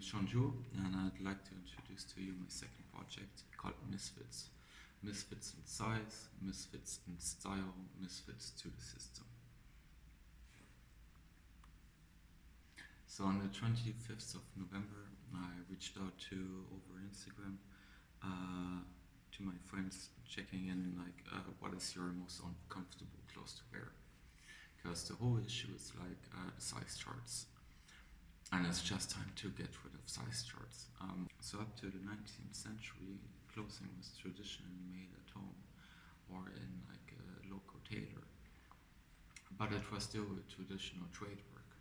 is Seann Jewall, and I'd like to introduce to you my second project called Misfits. Misfits in size, misfits in style, misfits to the system. So on the 25th of November, I reached out over Instagram to my friends, checking in what is your most uncomfortable clothes to wear? Because the whole issue is size charts. And it's just time to get rid of size charts. So up to the 19th century, clothing was traditionally made at home or in a local tailor. But it was still a traditional trade work.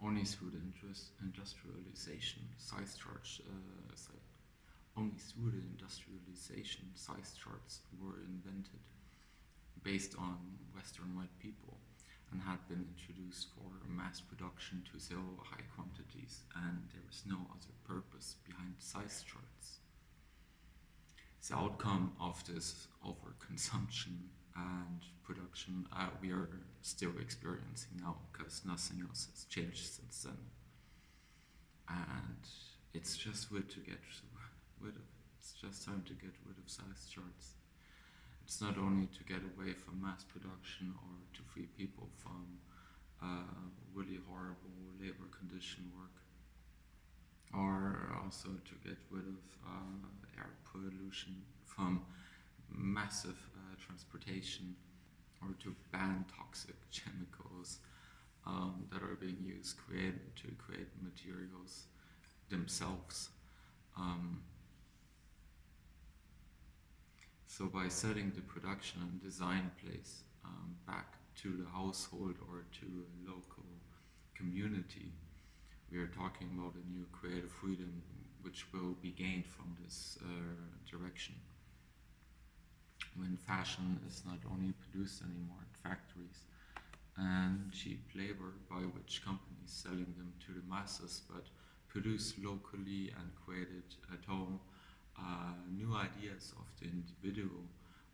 Only through the industrialisation, size charts were invented based on Western white people, and had been introduced for mass production to sell high quantities, and there was no other purpose behind size charts. The outcome of this overconsumption and production we are still experiencing now, because nothing else has changed since then. And it's just time to get rid of size charts. It's not only to get away from mass production or to free people from really horrible labor condition work, or also to get rid of air pollution from massive transportation, or to ban toxic chemicals that are being used to create materials themselves. So by setting the production and design place back to the household or to a local community, we are talking about a new creative freedom which will be gained from this direction. When fashion is not only produced anymore in factories and cheap labor by which companies selling them to the masses, but produced locally and created at home, new ideas of the individual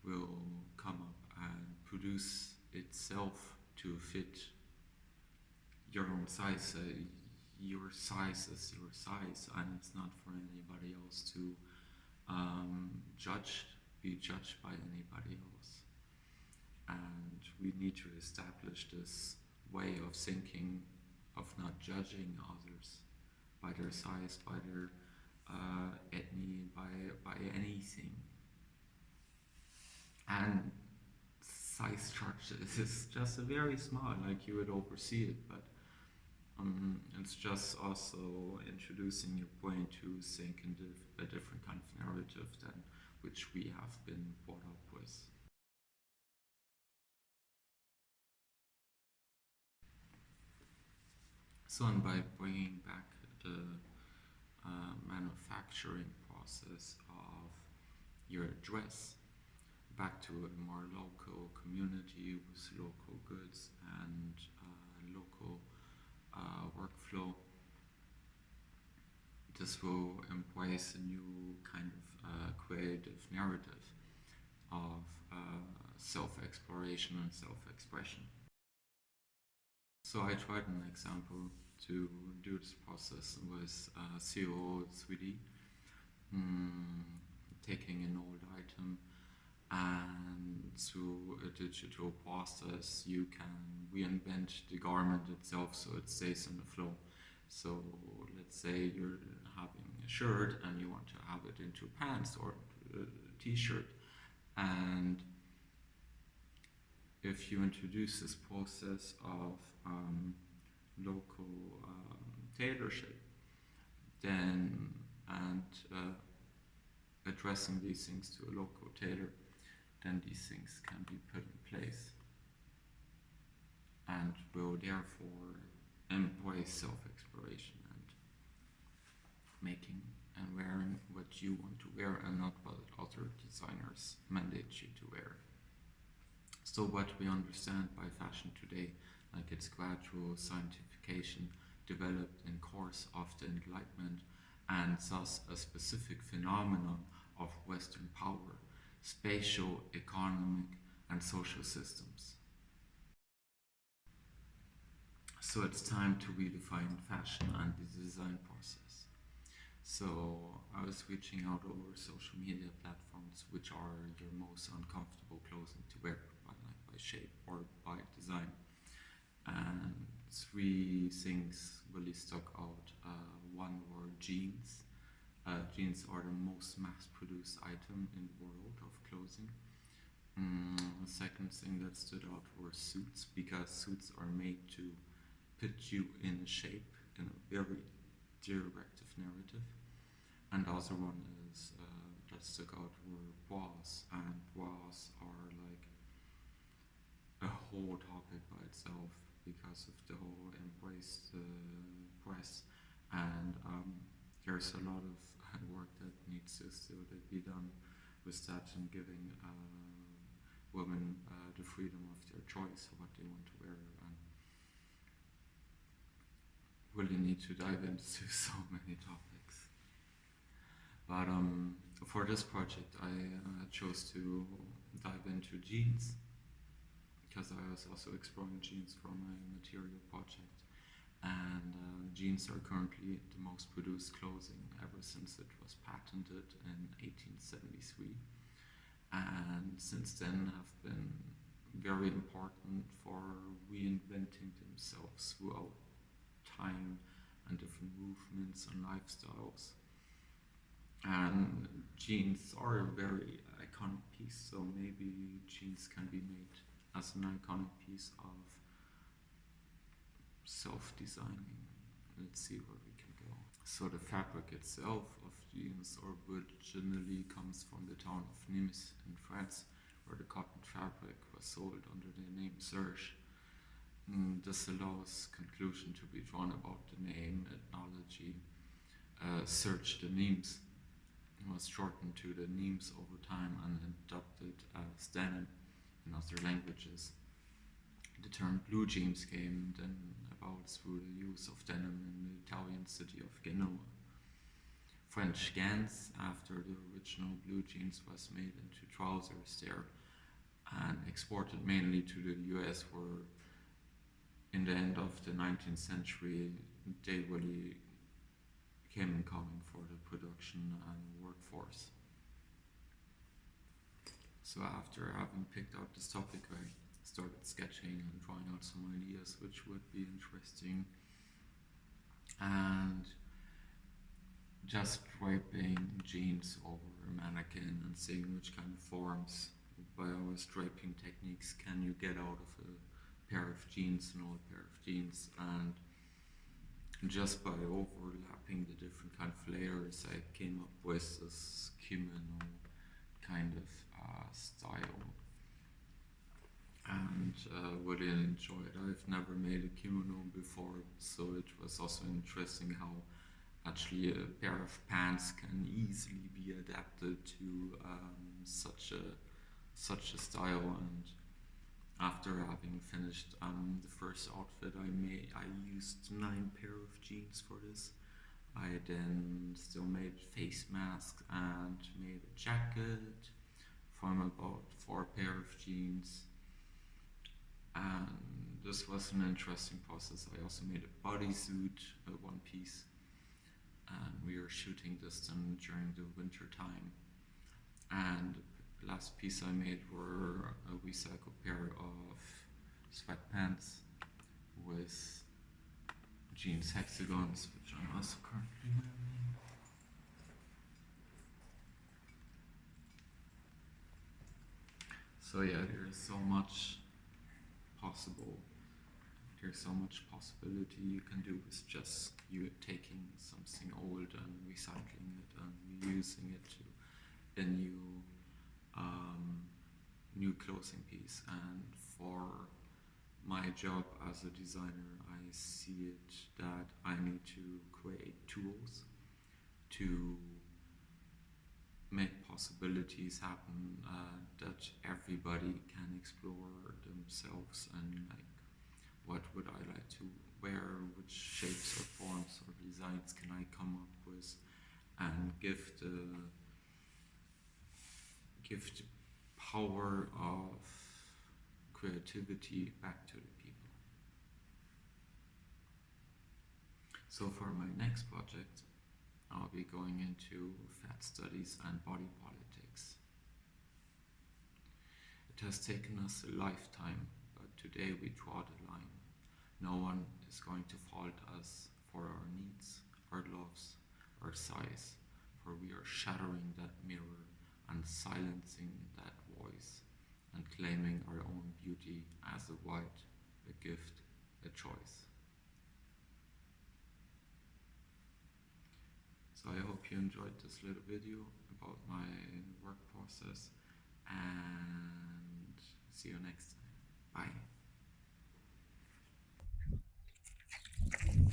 will come up and produce itself to fit your own size. Your size is your size, and it's not for anybody else to be judged by anybody else. And we need to establish this way of thinking, of not judging others by their size, by their ethnicity, by anything. And size charts is just a very small, you would oversee it, but it's just also introducing your brain to think in a different kind of narrative than which we have been brought up with. So, and by bringing back the manufacturing process of your dress back to a more local community with local goods and local workflow, this will embrace a new kind of creative narrative of self-exploration and self-expression. So I tried an example to do this process with CO 3D, taking an old item, and through a digital process you can reinvent the garment itself so it stays in the flow. So let's say you're having a shirt and you want to have it into pants or a t-shirt, and if you introduce this process of local tailorship, then addressing these things to a local tailor, then these things can be put in place and will therefore embrace self-exploration and making and wearing what you want to wear and not what other designers mandate you to wear. So what we understand by fashion today, its gradual scientification developed in course of the Enlightenment, and thus a specific phenomenon of Western power, spatial, economic, and social systems. So it's time to redefine fashion and the design process. So I was reaching out over social media platforms, which are your most uncomfortable clothing to wear, by shape or by design. And three things really stuck out. One were jeans. Jeans are the most mass-produced item in the world of clothing. The second thing that stood out were suits, because suits are made to put you in a shape in a very directive narrative. And the other one is that stuck out were bras, and bras are like a whole topic by itself because of the whole embrace the press, and there's a lot of work that needs to still be done with that and giving women the freedom of their choice of what they want to wear, and really need to dive into so many topics. But for this project I chose to dive into jeans, because I was also exploring jeans for my material project, and jeans are currently the most produced clothing ever since it was patented in 1873, and since then have been very important for reinventing themselves throughout time and different movements and lifestyles. And jeans are a very iconic piece, so maybe jeans can be made as an iconic piece of self-designing. Let's see where we can go. So the fabric itself of jeans originally comes from the town of Nimes in France, where the cotton fabric was sold under the name serge. This allows conclusion to be drawn about the name ethnology. Serge de Nimes was shortened to the Nimes over time and adopted as denim in other languages. The term blue jeans came then about through the use of denim in the Italian city of Genoa. French gants, after the original blue jeans was made into trousers there and exported mainly to the US, where in the end of the 19th century they really came coming for the production and workforce. So after having picked out this topic, I started sketching and drawing out some ideas which would be interesting, and just draping jeans over a mannequin and seeing which kind of forms by our draping techniques can you get out of a pair of jeans, an old pair of jeans. And just by overlapping the different kind of layers I came up with this kimono kind of style, and really enjoyed. I've never made a kimono before, so it was also interesting how actually a pair of pants can easily be adapted to such a style. And after having finished the first outfit I used 9 pair of jeans for this. I then still made face masks and made a jacket from about 4 pair of jeans, and this was an interesting process. I also made a bodysuit, a one piece, and we were shooting this then during the winter time. And the last piece I made were a recycled pair of sweatpants with jeans hexagons, which I'm also currently wearing. So yeah, there's so much possible. There's so much possibility you can do with just you taking something old and recycling it and reusing it to a new clothing piece. And for my job as a designer, I see it that I need to create tools to make possibilities happen, that everybody can explore themselves, and like, what would I like to wear, which shapes or forms or designs can I come up with, and give the power of creativity back to the people. So for my next project, I'll be going into fat studies and body politics. It has taken us a lifetime, but today we draw the line. No one is going to fault us for our needs, our loves, our size, for we are shattering that mirror and silencing that voice and claiming our own beauty as a right, a gift, a choice. So I hope you enjoyed this little video about my work process, and see you next time. Bye.